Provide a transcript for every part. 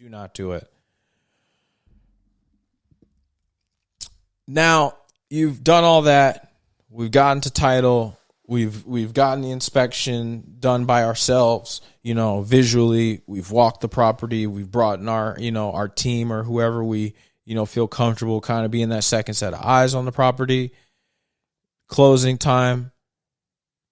Do not do it. Now, you've done all that. We've gotten to title. We've gotten the inspection done by ourselves, visually. We've walked the property. We've brought in our team or whoever we, feel comfortable kind of being that second set of eyes on the property. Closing time,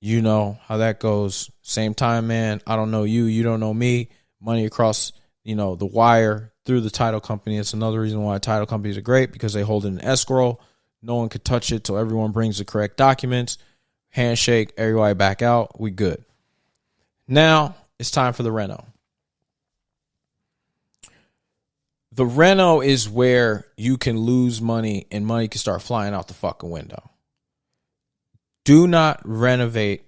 you know how that goes. Same time, man. I don't know you. You don't know me. Money across, the wire through the title company. It's another reason why title companies are great, because they hold it in escrow. No one could touch it till everyone brings the correct documents. Handshake, everybody back out. We good. Now it's time for the reno. The reno is where you can lose money and money can start flying out the fucking window. Do not renovate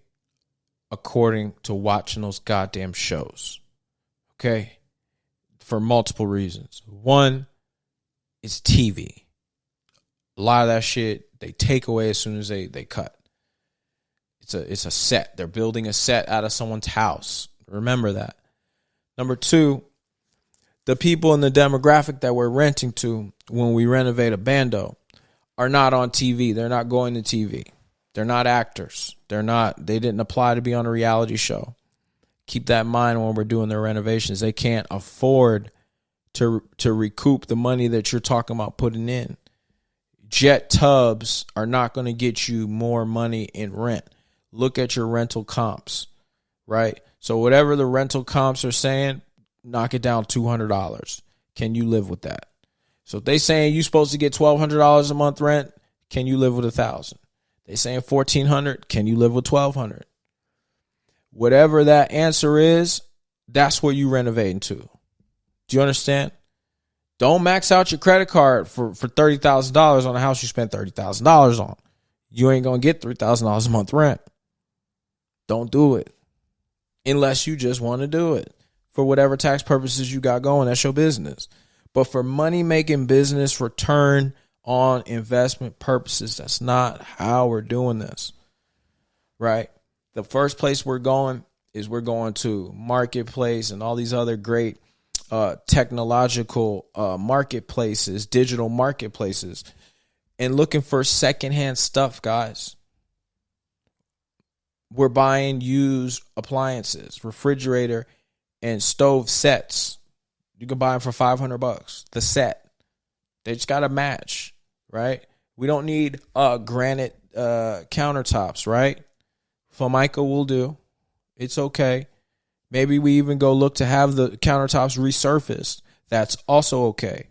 according to watching those goddamn shows. Okay? For multiple reasons. One, it's TV. A lot of that shit they take away as soon as they cut. It's a set. They're building a set out of someone's house. Remember that. Number two, the people in the demographic that we're renting to when we renovate a Bando are not on TV. They're not going to TV. They're not actors. They didn't apply to be on a reality show. Keep that in mind when we're doing their renovations. They can't afford to recoup the money that you're talking about putting in. Jet tubs are not going to get you more money in rent. Look at your rental comps, right? So whatever the rental comps are saying, knock it down $200. Can you live with that? So if they saying you're supposed to get $1,200 a month rent, can you live with $1,000? They saying $1,400, can you live with $1,200? Whatever that answer is, that's what you renovating to. Do you understand? Don't max out your credit card for $30,000 on a house you spent $30,000 on. You ain't going to get $3,000 a month rent. Don't do it. Unless you just want to do it. For whatever tax purposes you got going, that's your business. But for money-making business, return on investment purposes, that's not how we're doing this. Right? The first place we're going to Marketplace and all these other great technological marketplaces, digital marketplaces, and looking for secondhand stuff, guys. We're buying used appliances, refrigerator and stove sets. You can buy them for $500. The set. They just got to match, right? We don't need granite countertops, right? Formica will do. It's okay. Maybe we even go look to have the countertops resurfaced. That's also okay.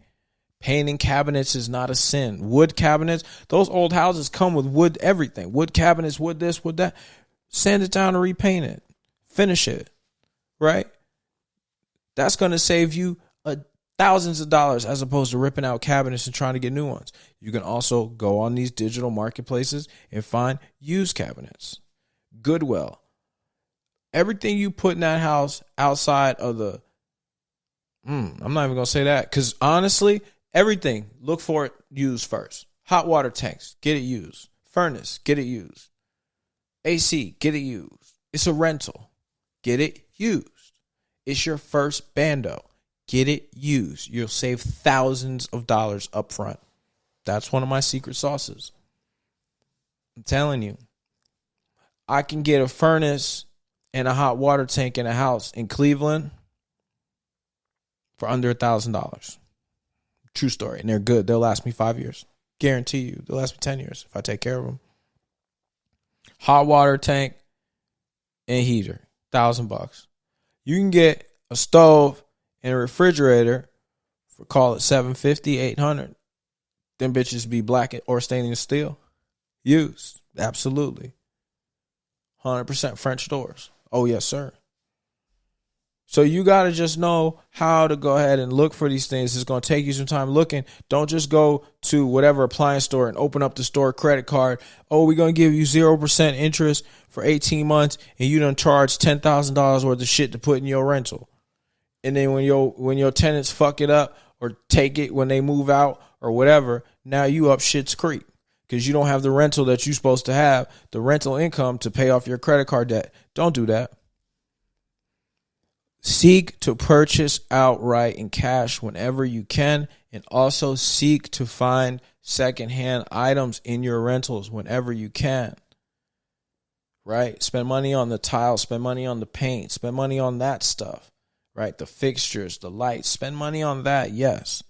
Painting cabinets is not a sin. Wood cabinets, those old houses come with wood everything. Wood cabinets, wood this, wood that. Sand it down and repaint it. Finish it, right? That's going to save you thousands of dollars as opposed to ripping out cabinets and trying to get new ones. You can also go on these digital marketplaces and find used cabinets. Goodwill. Everything you put in that house outside of the, I'm not even going to say that, because honestly, everything, look for it used first. Hot water tanks, get it used. Furnace, get it used. AC, get it used. It's a rental. Get it used. It's your first Bando. Get it used. You'll save thousands of dollars up front. That's one of my secret sauces. I'm telling you. I can get a furnace and a hot water tank in a house in Cleveland for under $1,000. True story. And they're good. They'll last me 5 years. Guarantee you. They'll last me 10 years if I take care of them. Hot water tank and heater, $1,000. You can get a stove and a refrigerator for, call it $750, $800. Them bitches be black or stainless steel. Used. Absolutely. 100% French doors. Oh, yes, sir. So you got to just know how to go ahead and look for these things. It's going to take you some time looking. Don't just go to whatever appliance store and open up the store credit card. Oh, we're going to give you 0% interest for 18 months and you done charge $10,000 worth of shit to put in your rental. And then when your tenants fuck it up or take it when they move out or whatever, now you up shit's creek because you don't have the rental that you're supposed to have, the rental income to pay off your credit card debt. Don't do that. Seek to purchase outright in cash whenever you can, and also seek to find secondhand items in your rentals whenever you can. Right? Spend money on the tile, spend money on the paint, spend money on that stuff. Right? The fixtures, the lights, spend money on that, yes.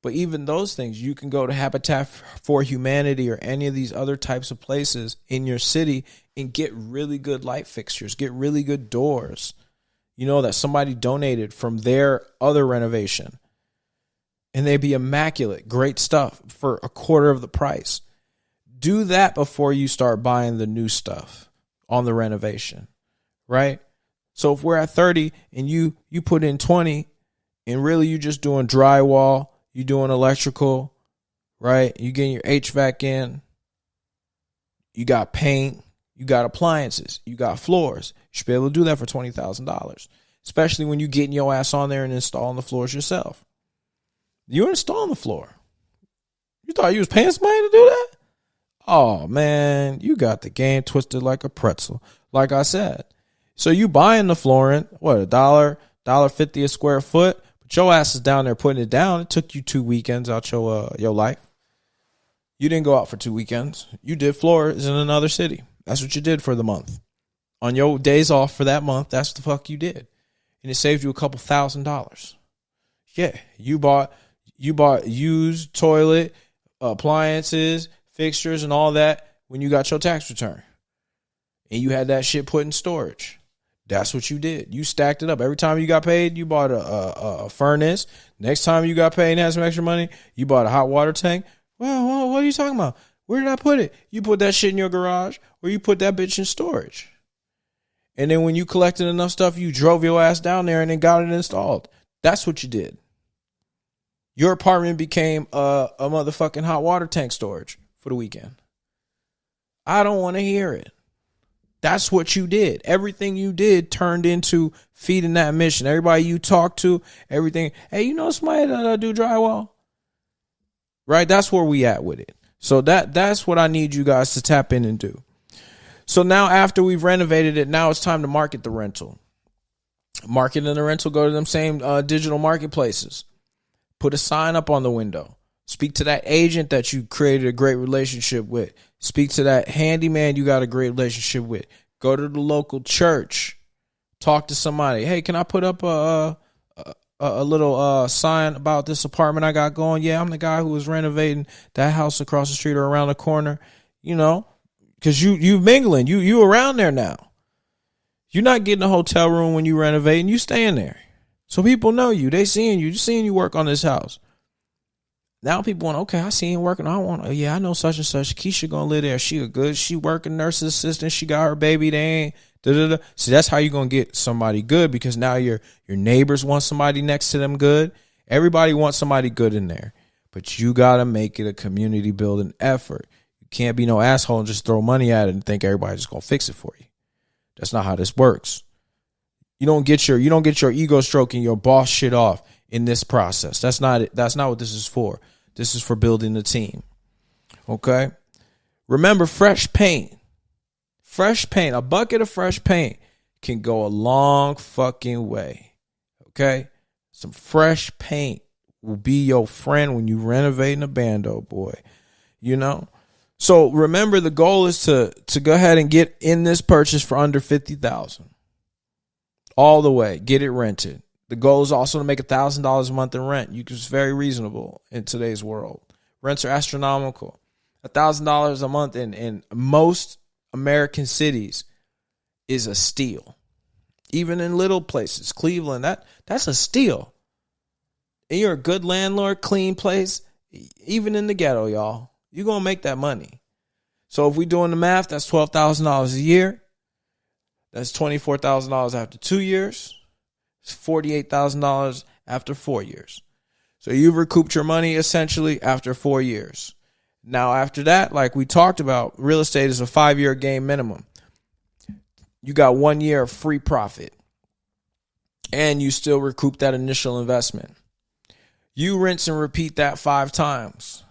But even those things, you can go to Habitat for Humanity or any of these other types of places in your city and get really good light fixtures, get really good doors, that somebody donated from their other renovation. And they'd be immaculate, great stuff for a quarter of the price. Do that before you start buying the new stuff on the renovation, right? So if we're at 30 and you put in 20 and really you just doing drywall, you doing electrical, right? You getting your HVAC in, you got paint, you got appliances, you got floors. You should be able to do that for $20,000, especially when you getting your ass on there and installing the floors yourself. You're installing the floor. You thought you was paying somebody to do that? Oh, man, you got the game twisted like a pretzel, like I said. So you buying the flooring, what, $1.50 a square foot? But your ass is down there putting it down. It took you 2 weekends out your life. You didn't go out for 2 weekends. You did floors in another city. That's what you did for the month. On your days off for that month, that's the fuck you did. And it saved you a couple $1,000s. Yeah, you bought used toilet, appliances, fixtures, and all that when you got your tax return. And you had that shit put in storage. That's what you did. You stacked it up. Every time you got paid, you bought a furnace. Next time you got paid and had some extra money, you bought a hot water tank. Well, what are you talking about? Where did I put it? You put that shit in your garage, or you put that bitch in storage. And then when you collected enough stuff, you drove your ass down there and then got it installed. That's what you did. Your apartment became a motherfucking hot water tank storage for the weekend. I don't want to hear it. That's what you did. Everything you did turned into feeding that mission. Everybody you talked to, everything. Hey, you know somebody that do drywall? Right? That's where we at with it. So that's what I need you guys to tap in and do. So now after we've renovated it, now it's time to market the rental. Marketing the rental, go to them same digital marketplaces. Put a sign up on the window. Speak to that agent that you created a great relationship with. Speak to that handyman you got a great relationship with. Go to the local church. Talk to somebody. Hey, can I put up a little sign about this apartment I got going? Yeah, I'm the guy who was renovating that house across the street or around the corner. Because you mingling. You around there now. You're not getting a hotel room when you renovating. You staying there. So people know you. They seeing you work on this house. Now people want, okay, I see him working. I know such and such. Keisha gonna live there. She working nurse assistant. She got her baby. They ain't da-da-da. So that's how you gonna get somebody good, because now your neighbors want somebody next to them good. Everybody wants somebody good in there. But you gotta make it a community building effort. You can't be no asshole and just throw money at it and think everybody's just gonna fix it for you. That's not how this works. You don't get your ego stroking your boss shit off in this process. That's not it. That's not what this is for. This is for building the team. Okay? Remember, fresh paint. Fresh paint, a bucket of fresh paint can go a long fucking way. Okay? Some fresh paint will be your friend when you renovating a Bando, boy. So remember, the goal is to go ahead and get in this purchase for under $50,000. All the way. Get it rented. The goal is also to make $1,000 a month in rent. It's very reasonable in today's world. Rents are astronomical. $1,000 a month in most American cities is a steal. Even in little places, Cleveland, that's a steal. And you're a good landlord, clean place, even in the ghetto, y'all. You're going to make that money. So if we're doing the math, that's $12,000 a year. That's $24,000 after 2 years. It's $48,000 after 4 years. So you've recouped your money essentially after 4 years. Now, after that, like we talked about, real estate is a 5-year game minimum. You got 1 year of free profit. And you still recoup that initial investment. You rinse and repeat that 5 times.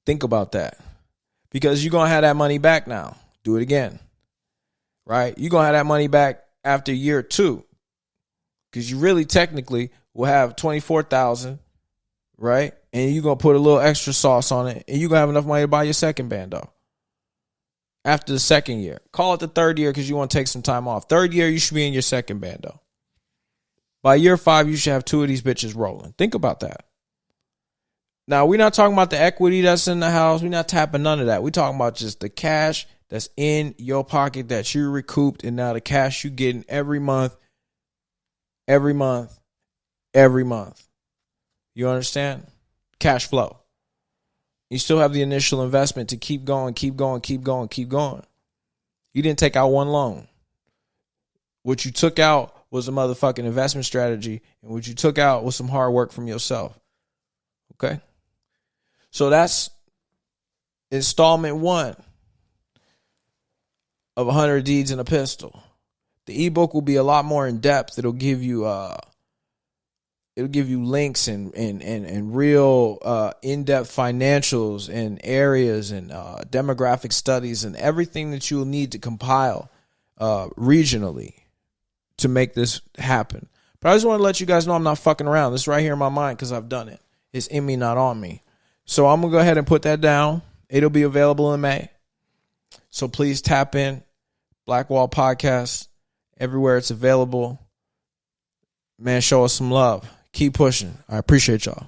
Think about that. Because you're going to have that money back now. Do it again. Right? You're going to have that money back after year 2. Because you really technically will have 24,000, right? And you're going to put a little extra sauce on it, and you're going to have enough money to buy your second Bando. After the second year. Call it the third year because you want to take some time off. Third year, you should be in your second Bando. By year 5, you should have 2 of these bitches rolling. Think about that. Now, we're not talking about the equity that's in the house. We're not tapping none of that. We're talking about just the cash that's in your pocket that you recouped, and now the cash you getting every month. You understand? Cash flow. You still have the initial investment to keep going. You didn't take out one loan. What you took out was a motherfucking investment strategy, and what you took out was some hard work from yourself. Okay? So that's installment 1 of 100 Deeds in a Pistol. The ebook will be a lot more in depth. It'll give you links and real in-depth financials and areas and demographic studies and everything that you'll need to compile regionally to make this happen. But I just want to let you guys know I'm not fucking around. This is right here in my mind because I've done it. It's in me, not on me. So I'm going to go ahead and put that down. It'll be available in May. So please tap in. Black Wall Podcast. Everywhere it's available. Man, show us some love. Keep pushing. I appreciate y'all.